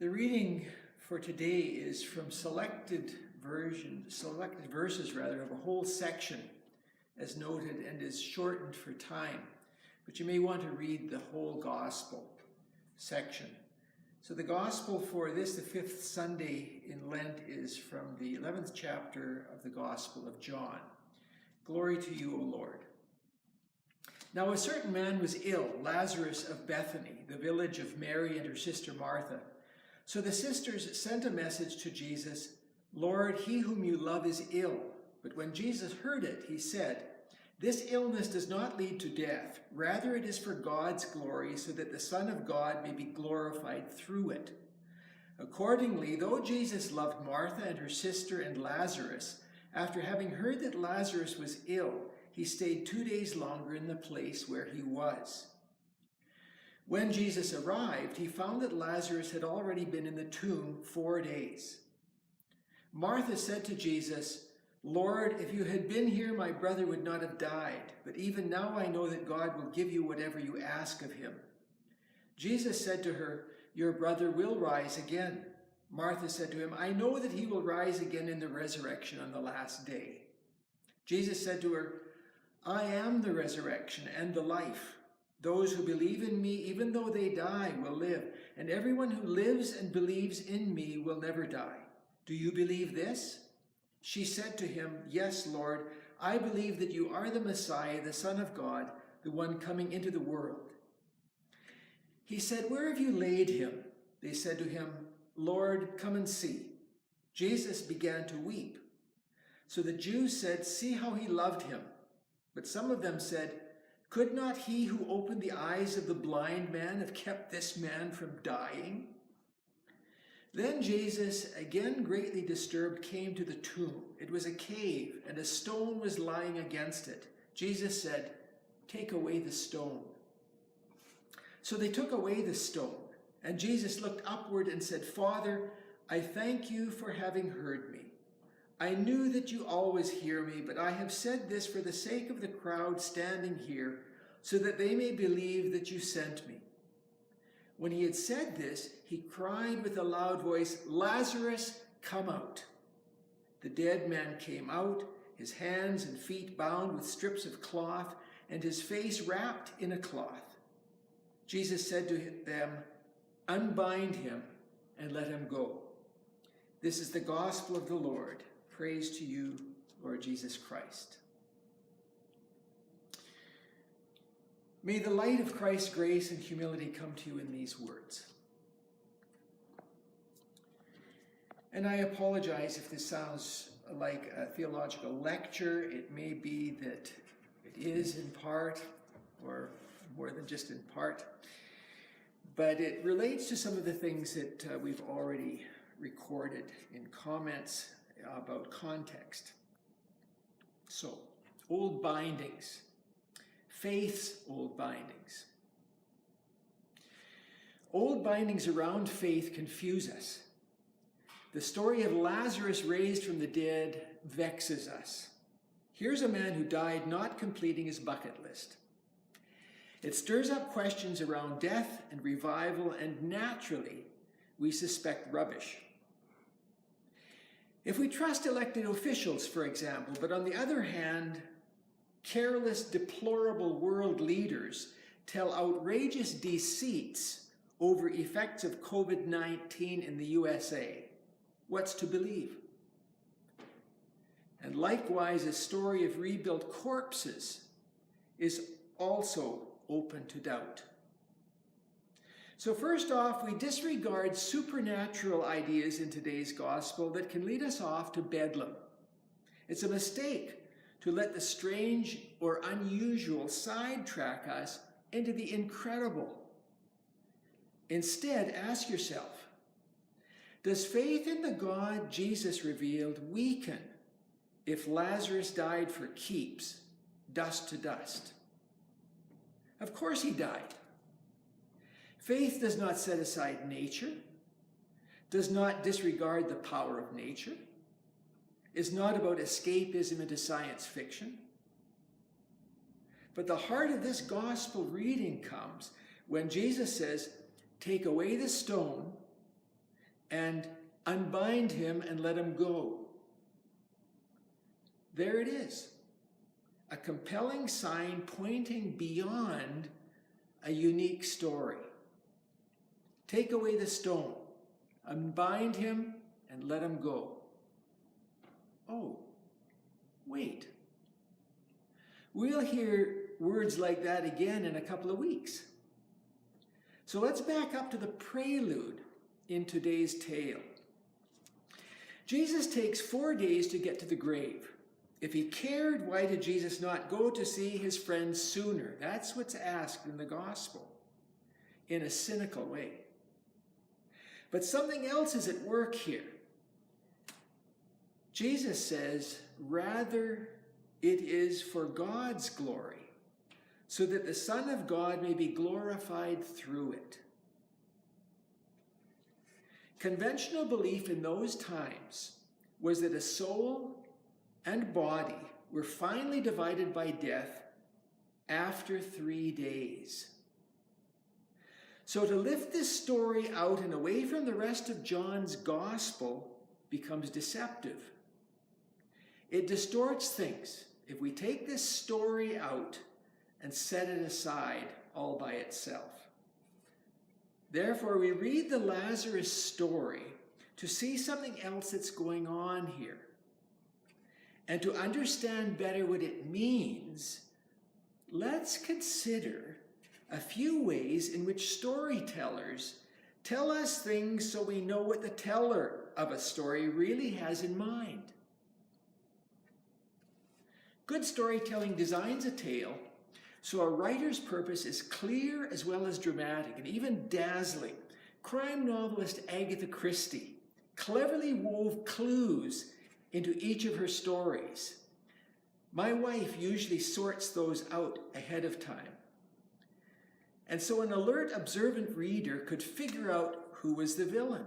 The reading for today is from selected verses of a whole section as noted and is shortened for time. But you may want to read the whole gospel section. So the gospel for this, the fifth Sunday in Lent, is from the 11th chapter of the Gospel of John. Glory to you, O Lord. Now a certain man was ill, Lazarus of Bethany, the village of Mary and her sister Martha. So the sisters sent a message to Jesus, Lord, he whom you love is ill. But when Jesus heard it, he said, this illness does not lead to death. Rather, it is for God's glory, so that the Son of God may be glorified through it. Accordingly, though Jesus loved Martha and her sister and Lazarus, after having heard that Lazarus was ill, he stayed 2 days longer in the place where he was. When Jesus arrived, he found that Lazarus had already been in the tomb 4 days. Martha said to Jesus, Lord, if you had been here, my brother would not have died. But even now I know that God will give you whatever you ask of him. Jesus said to her, your brother will rise again. Martha said to him, I know that he will rise again in the resurrection on the last day. Jesus said to her, I am the resurrection and the life. Those who believe in me, even though they die, will live, and everyone who lives and believes in me will never die. Do you believe this? She said to him, yes, Lord, I believe that you are the Messiah, the Son of God, the one coming into the world. He said, where have you laid him? They said to him, Lord, come and see. Jesus began to weep. So the Jews said, see how he loved him. But some of them said, could not he who opened the eyes of the blind man have kept this man from dying? Then Jesus, again greatly disturbed, came to the tomb. It was a cave, and a stone was lying against it. Jesus said, take away the stone. So they took away the stone, and Jesus looked upward and said, Father, I thank you for having heard me. I knew that you always hear me, but I have said this for the sake of the crowd standing here, so that they may believe that you sent me. When he had said this, he cried with a loud voice, Lazarus, come out. The dead man came out, his hands and feet bound with strips of cloth, and his face wrapped in a cloth. Jesus said to them, unbind him and let him go. This is the gospel of the Lord. Praise to you, Lord Jesus Christ. May the light of Christ's grace and humility come to you in these words. And I apologize if this sounds like a theological lecture. It may be that it is in part, or more than just in part. But it relates to some of the things that we've already recorded in comments about context. So, old bindings. Faith's old bindings. Old bindings around faith confuse us. The story of Lazarus raised from the dead vexes us. Here's a man who died not completing his bucket list. It stirs up questions around death and revival, and naturally, we suspect rubbish. If we trust elected officials, for example, but on the other hand, careless, deplorable world leaders tell outrageous deceits over effects of COVID-19 in the USA, what's to believe? And likewise, a story of rebuilt corpses is also open to doubt. So first off, we disregard supernatural ideas in today's gospel that can lead us off to bedlam. It's a mistake to let the strange or unusual sidetrack us into the incredible. Instead, ask yourself, does faith in the God Jesus revealed weaken if Lazarus died for keeps, dust to dust? Of course he died. Faith does not set aside nature, does not disregard the power of nature, is not about escapism into science fiction. But the heart of this gospel reading comes when Jesus says, take away the stone, and unbind him and let him go. There it is, a compelling sign pointing beyond a unique story. Take away the stone, unbind him, and let him go. Oh, wait. We'll hear words like that again in a couple of weeks. So let's back up to the prelude in today's tale. Jesus takes 4 days to get to the grave. If he cared, why did Jesus not go to see his friends sooner? That's what's asked in the gospel, in a cynical way. But something else is at work here. Jesus says, rather, it is for God's glory, so that the Son of God may be glorified through it. Conventional belief in those times was that a soul and body were finally divided by death after 3 days. So to lift this story out and away from the rest of John's gospel becomes deceptive. It distorts things if we take this story out and set it aside all by itself. Therefore, we read the Lazarus story to see something else that's going on here. And to understand better what it means, let's consider a few ways in which storytellers tell us things so we know what the teller of a story really has in mind. Good storytelling designs a tale so a writer's purpose is clear as well as dramatic and even dazzling. Crime novelist Agatha Christie cleverly wove clues into each of her stories. My wife usually sorts those out ahead of time. And so an alert, observant reader could figure out who was the villain.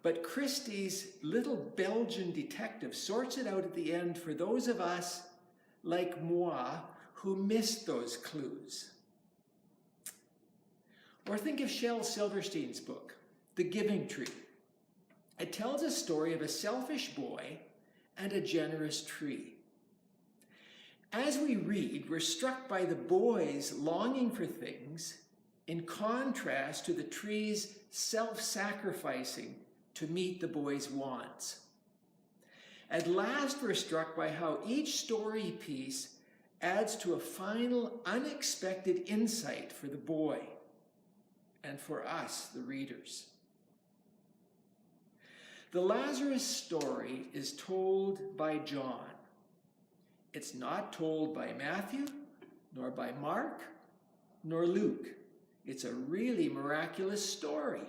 But Christie's little Belgian detective sorts it out at the end for those of us, like moi, who missed those clues. Or think of Shel Silverstein's book, The Giving Tree. It tells a story of a selfish boy and a generous tree. As we read, we're struck by the boy's longing for things in contrast to the tree's self-sacrificing to meet the boy's wants. At last, we're struck by how each story piece adds to a final, unexpected insight for the boy and for us, the readers. The Lazarus story is told by John. It's not told by Matthew, nor by Mark, nor Luke. It's a really miraculous story.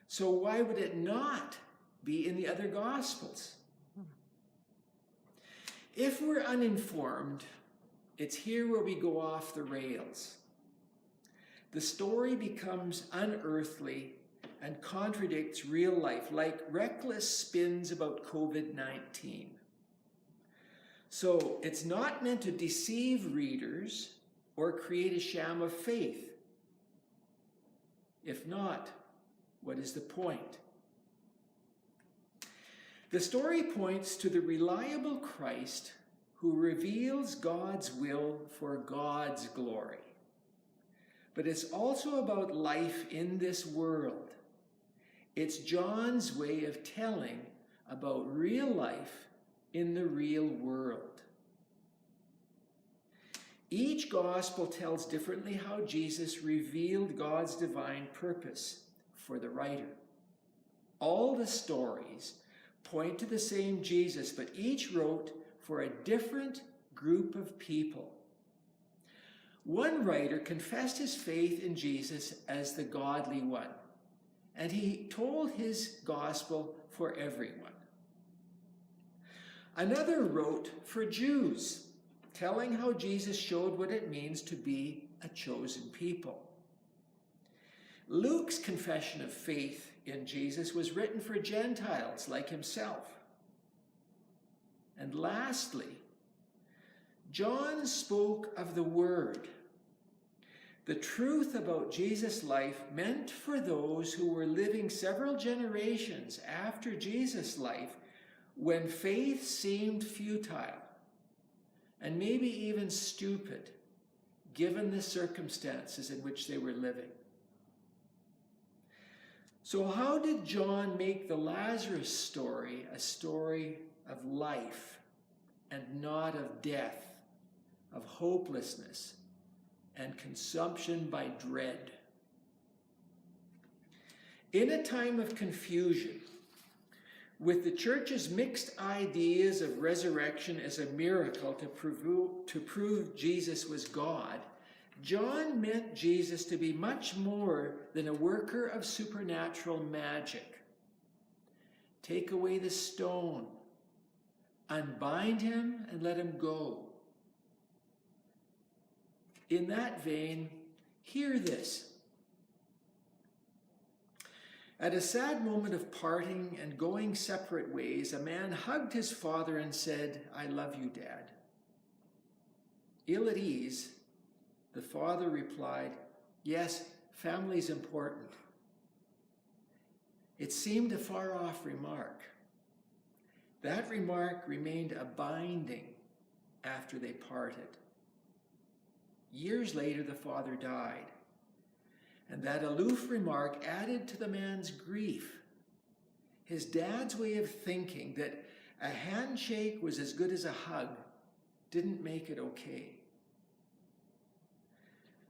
So why would it not be in the other Gospels? If we're uninformed, it's here where we go off the rails. The story becomes unearthly and contradicts real life, like reckless spins about COVID-19. So it's not meant to deceive readers or create a sham of faith. If not, what is the point? The story points to the reliable Christ who reveals God's will for God's glory. But it's also about life in this world. It's John's way of telling about real life in the real world. Each gospel tells differently how Jesus revealed God's divine purpose for the writer. All the stories point to the same Jesus, but each wrote for a different group of people. One writer confessed his faith in Jesus as the godly one, and he told his gospel for everyone. Another wrote for Jews, telling how Jesus showed what it means to be a chosen people. Luke's confession of faith in Jesus was written for Gentiles like himself. And lastly, John spoke of the Word The truth about Jesus' life meant for those who were living several generations after Jesus' life, when faith seemed futile and maybe even stupid, given the circumstances in which they were living. So how did John make the Lazarus story a story of life and not of death, of hopelessness, and consumption by dread? In a time of confusion, with the church's mixed ideas of resurrection as a miracle to prove Jesus was God, John meant Jesus to be much more than a worker of supernatural magic. Take away the stone, unbind him, and let him go. In that vein, hear this. At a sad moment of parting and going separate ways, a man hugged his father and said, "I love you, Dad." Ill at ease, the father replied, "Yes, family's important." It seemed a far-off remark. That remark remained a binding after they parted. Years later, the father died, and that aloof remark added to the man's grief. His dad's way of thinking that a handshake was as good as a hug didn't make it okay.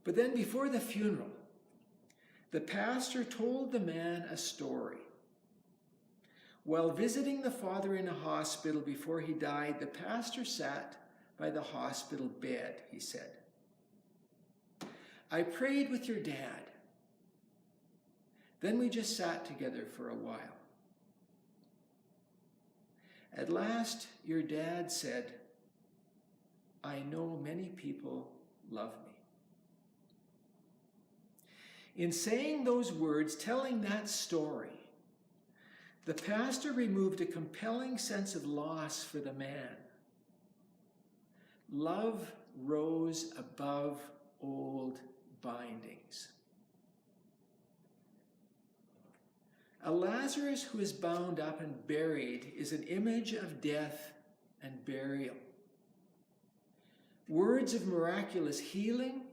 But then before the funeral, the pastor told the man a story. While visiting the father in a hospital before he died, the pastor sat by the hospital bed, he said. "I prayed with your dad. Then we just sat together for a while. At last, your dad said, 'I know many people love me.'" In saying those words, telling that story, the pastor removed a compelling sense of loss for the man. Love rose above old bindings. A Lazarus who is bound up and buried is an image of death and burial. Words of miraculous healing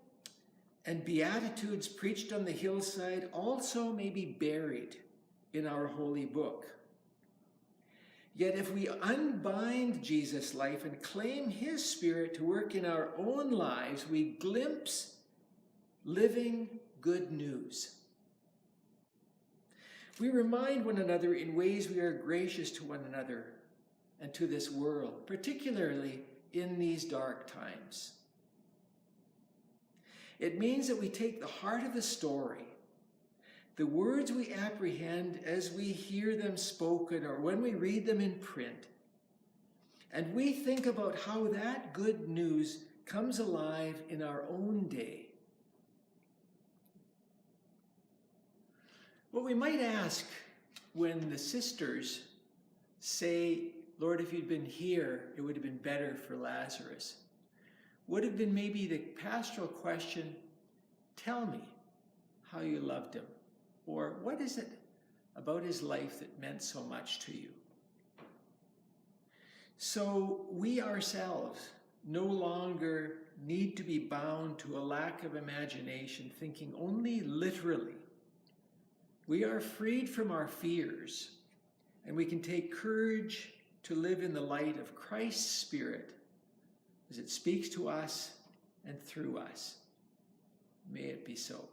and beatitudes preached on the hillside also may be buried in our holy book. Yet if we unbind Jesus' life and claim his spirit to work in our own lives, we glimpse living good news. We remind one another in ways we are gracious to one another and to this world, particularly in these dark times. It means that we take the heart of the story, the words we apprehend as we hear them spoken or when we read them in print, and we think about how that good news comes alive in our own day. What we might ask when the sisters say, "Lord, if you'd been here, it would have been better for Lazarus," would have been maybe the pastoral question, "Tell me how you loved him," or "What is it about his life that meant so much to you?" So we ourselves no longer need to be bound to a lack of imagination, thinking only literally. We are freed from our fears, and we can take courage to live in the light of Christ's Spirit as it speaks to us and through us. May it be so.